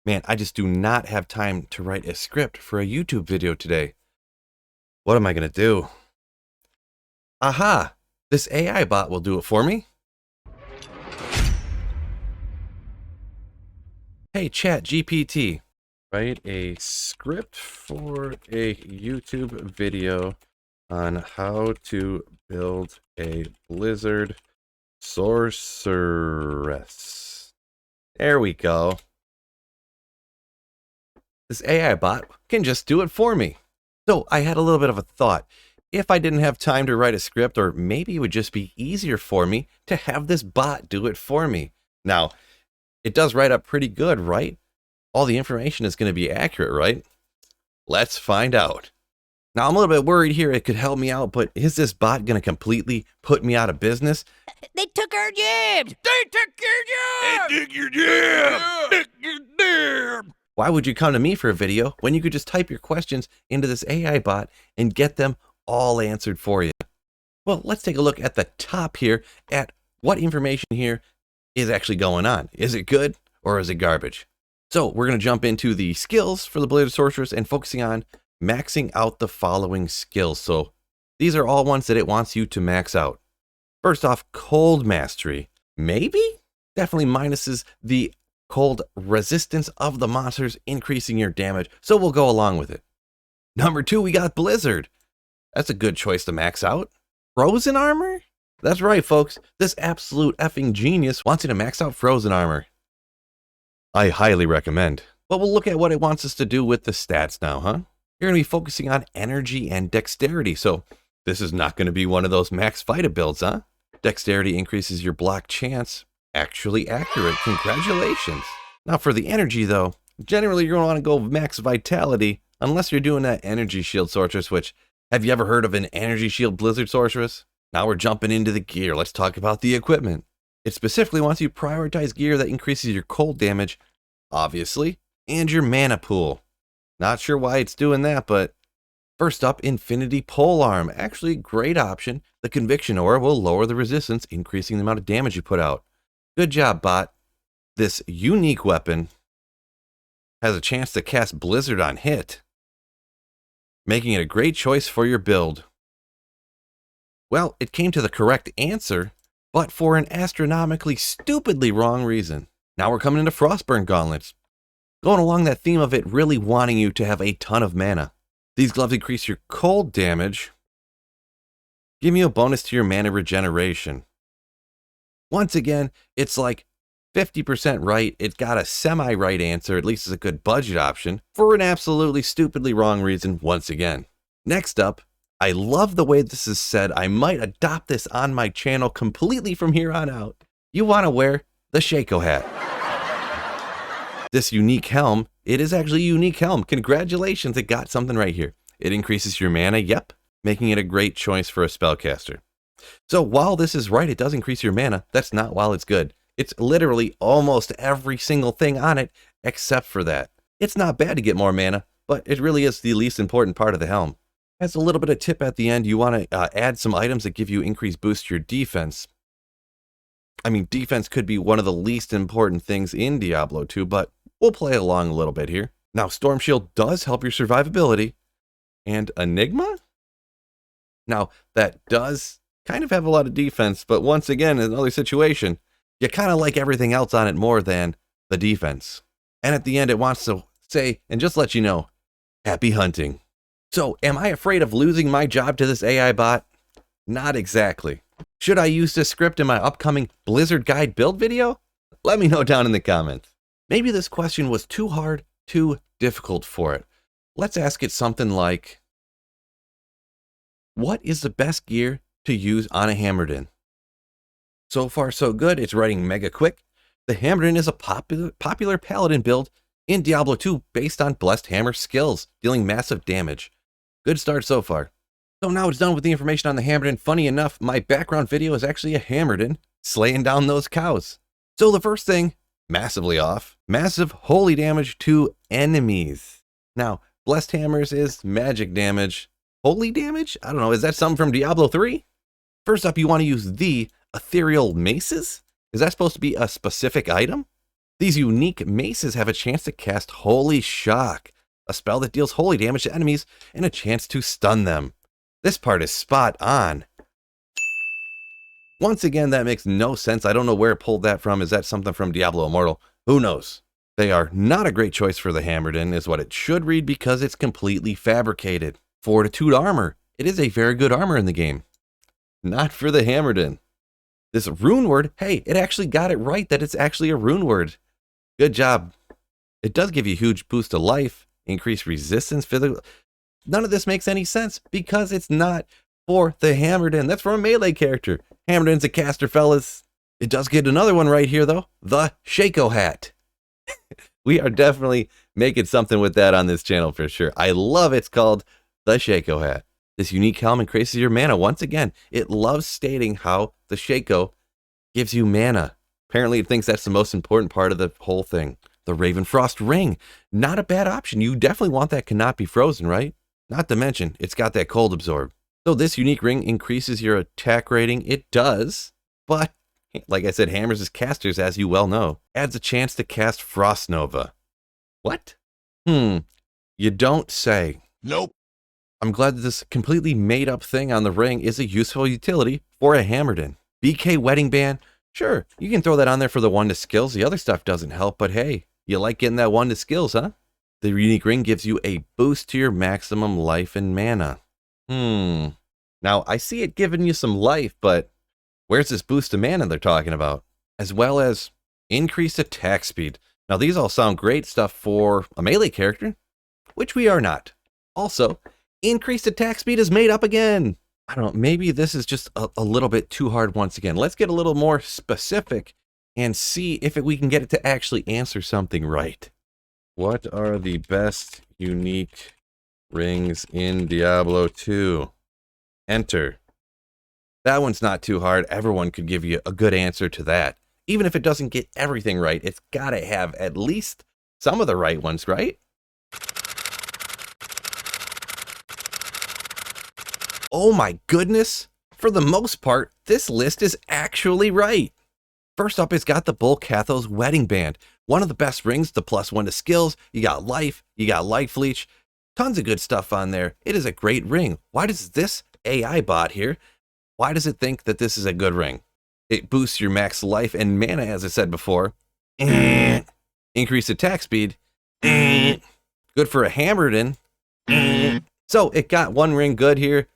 Man, I just do not have time to write a script for a YouTube video today. What am I going to do? Aha! This AI bot will do it for me. Hey, ChatGPT, write a script for a YouTube video on how to build a Blizzard sorceress. There we go. This AI bot can just do it for me. So I had a little bit of a thought. If I didn't have time to write a script, or maybe it would just be easier for me to have this bot do it for me. Now, it does write up pretty good, right? All the information is going to be accurate, right? Let's find out. Now, I'm a little bit worried here it could help me out, but is this bot going to completely put me out of business? They took our jobs! They took your jobs! They took your jam! Took your jam! Why would you come to me for a video when you could just type your questions into this AI bot and get them all answered for you? Well, let's take a look at the top here at what information here is actually going on. Is it good or is it garbage? So we're going to jump into the skills for the Blizzard Sorceress and focusing on maxing out the following skills. So these are all ones that it wants you to max out. First off, cold mastery. Maybe? Definitely minuses the cold resistance of the monsters, increasing your damage, so we'll go along with it. Number 2, we got Blizzard. That's a good choice to max out. Frozen armor? That's right, folks. This absolute effing genius wants you to max out frozen armor. I highly recommend. But we'll look at what it wants us to do with the stats now, huh? You're going to be focusing on energy and dexterity, so this is not going to be one of those max Vita builds, huh? Dexterity increases your block chance. Actually accurate. Congratulations. Now for the energy though, generally you're going to want to go max vitality unless you're doing that energy shield sorceress, which, have you ever heard of an energy shield Blizzard sorceress? Now we're jumping into the gear. Let's talk about the equipment. It specifically wants you to prioritize gear that increases your cold damage, obviously, and your mana pool. Not sure why it's doing that, but first up, Infinity Polearm. Actually, great option. The Conviction Aura will lower the resistance, increasing the amount of damage you put out. Good job, bot. This unique weapon has a chance to cast Blizzard on hit, making it a great choice for your build. Well, it came to the correct answer, but for an astronomically stupidly wrong reason. Now we're coming into Frostburn Gauntlets. Going along that theme of it really wanting you to have a ton of mana. These gloves increase your cold damage, give you a bonus to your mana regeneration. Once again, it's like 50% right. It got a semi-right answer, at least it's a good budget option, for an absolutely stupidly wrong reason once again. Next up, I love the way this is said. I might adopt this on my channel completely from here on out. You want to wear the Shaco hat. This unique helm, it is actually a unique helm. Congratulations, it got something right here. It increases your mana, yep, making it a great choice for a spellcaster. So while this is right, it does increase your mana. That's not while it's good. It's literally almost every single thing on it except for that. It's not bad to get more mana, but it really is the least important part of the helm. As a little bit of tip at the end, you want to add some items that give you increased boost to your defense. I mean, defense could be one of the least important things in Diablo 2, but we'll play along a little bit here. Now, Storm Shield does help your survivability. And Enigma? Now, that does kind of have a lot of defense, but once again, in another situation, you kind of like everything else on it more than the defense. And at the end, it wants to say, and just let you know, happy hunting. So, am I afraid of losing my job to this AI bot? Not exactly. Should I use this script in my upcoming Blizzard Guide build video? Let me know down in the comments. Maybe this question was too hard, too difficult for it. Let's ask it something like, what is the best gear to use on a Hammerden? So far, so good. It's writing mega quick. The Hammerden is a popular paladin build in Diablo 2 based on Blessed Hammer skills, dealing massive damage. Good start so far. So now it's done with the information on the Hammerden. Funny enough, my background video is actually a Hammerden slaying down those cows. So the first thing, massively off, massive holy damage to enemies. Now, Blessed Hammers is magic damage. Holy damage? I don't know, is that something from Diablo 3? First up, you want to use the Ethereal Maces. Is that supposed to be a specific item? These unique maces have a chance to cast Holy Shock, a spell that deals holy damage to enemies and a chance to stun them. This part is spot on. Once again, that makes no sense. I don't know where it pulled that from. Is that something from Diablo Immortal? Who knows? They are not a great choice for the Hammerden, is what it should read, because it's completely fabricated. Fortitude armor. It is a very good armor in the game. Not for the Hammerden. This rune word, hey, it actually got it right that it's actually a rune word. Good job. It does give you a huge boost to life, increased resistance, physical. None of this makes any sense because it's not for the Hammerden. That's for a melee character. Hammerden's a caster, fellas. It does get another one right here, though. The Shaco hat. We are definitely making something with that on this channel for sure. I love it's called the Shaco hat. This unique helm increases your mana. Once again, it loves stating how the Shaco gives you mana. Apparently, it thinks that's the most important part of the whole thing. The Ravenfrost ring. Not a bad option. You definitely want that cannot be frozen, right? Not to mention, it's got that cold absorb. So this unique ring increases your attack rating. It does, but like I said, hammers his casters, as you well know. Adds a chance to cast Frost Nova. What? You don't say. Nope. I'm glad that this completely made up thing on the ring is a useful utility for a Hammerden. BK Wedding Band. Sure, you can throw that on there for the 1 to skills. The other stuff doesn't help, but hey, you like getting that 1 to skills, huh? The unique ring gives you a boost to your maximum life and mana. Now, I see it giving you some life, but where's this boost to mana they're talking about? As well as increased attack speed. Now, these all sound great stuff for a melee character, which we are not. Also, increased attack speed is made up again. I don't know, maybe this is just a little bit too hard once again. Let's get a little more specific and see if we can get it to actually answer something right. What are the best unique rings in Diablo 2? Enter. That one's not too hard. Everyone could give you a good answer to that. Even if it doesn't get everything right, it's got to have at least some of the right ones, right? Oh my goodness. For the most part, this list is actually right. First up, it's got the Bull Cathos Wedding Band. One of the best rings, the +1 to skills. You got life, you got life leech. Tons of good stuff on there. It is a great ring. Why does this AI bot here, why does it think that this is a good ring? It boosts your max life and mana, as I said before. Increased attack speed. Good for a Hammerden. So it got one ring good here.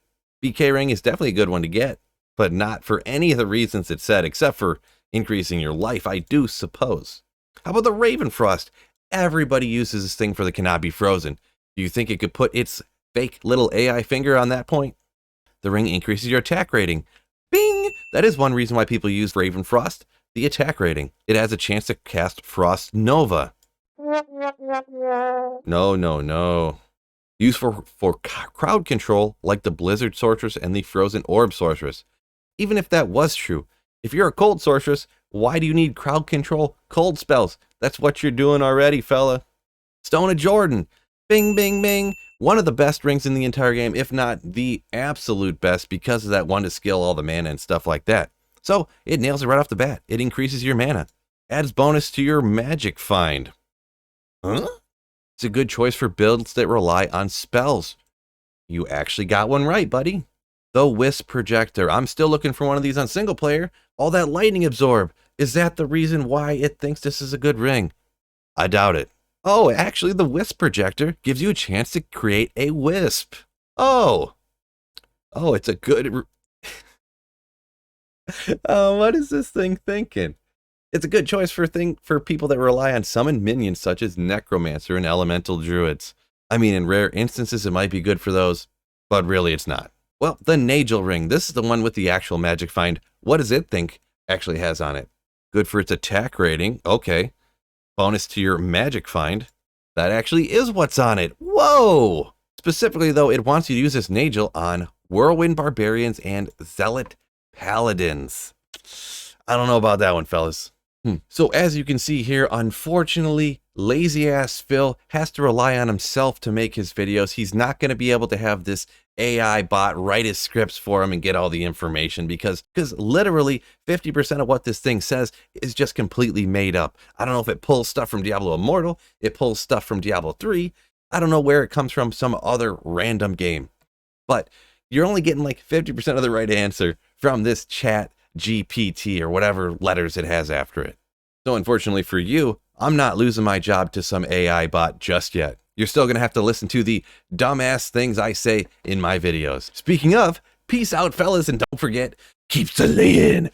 BK ring is definitely a good one to get, but not for any of the reasons it said, except for increasing your life, I do suppose. How about the Ravenfrost? Everybody uses this thing for the cannot be frozen. Do you think it could put its fake little AI finger on that point? The ring increases your attack rating. Bing! That is one reason why people use Ravenfrost, the attack rating. It has a chance to cast Frost Nova. No. Used for crowd control, like the Blizzard Sorceress and the Frozen Orb Sorceress. Even if that was true, if you're a cold sorceress, why do you need crowd control cold spells? That's what you're doing already, fella. Stone of Jordan. Bing, bing, bing. One of the best rings in the entire game, if not the absolute best, because of that 1 to skill, all the mana and stuff like that. So it nails it right off the bat. It increases your mana. Adds bonus to your magic find. Huh? It's a good choice for builds that rely on spells. You actually got one right, buddy. The Wisp Projector. I'm still looking for one of these on single player. All that lightning absorb. Is that the reason why it thinks this is a good ring? I doubt it. Oh, actually, the Wisp Projector gives you a chance to create a wisp. Oh, it's a good... what is this thing thinking? It's a good choice for people that rely on summoned minions such as Necromancer and Elemental Druids. I mean, in rare instances, it might be good for those, but really it's not. Well, the Nagel Ring. This is the one with the actual magic find. What does it think actually has on it? Good for its attack rating. Okay. Bonus to your magic find. That actually is what's on it. Whoa! Specifically, though, it wants you to use this Nagel on Whirlwind Barbarians and Zealot Paladins. I don't know about that one, fellas. So as you can see here, unfortunately, lazy ass Phil has to rely on himself to make his videos. He's not going to be able to have this AI bot write his scripts for him and get all the information because literally 50% of what this thing says is just completely made up. I don't know if it pulls stuff from Diablo Immortal, it pulls stuff from Diablo 3. I don't know where it comes from, some other random game. But you're only getting like 50% of the right answer from this ChatGPT or whatever letters it has after it. So unfortunately for you, I'm not losing my job to some AI bot just yet. You're still going to have to listen to the dumbass things I say in my videos. Speaking of, peace out, fellas, and don't forget, keep slaying.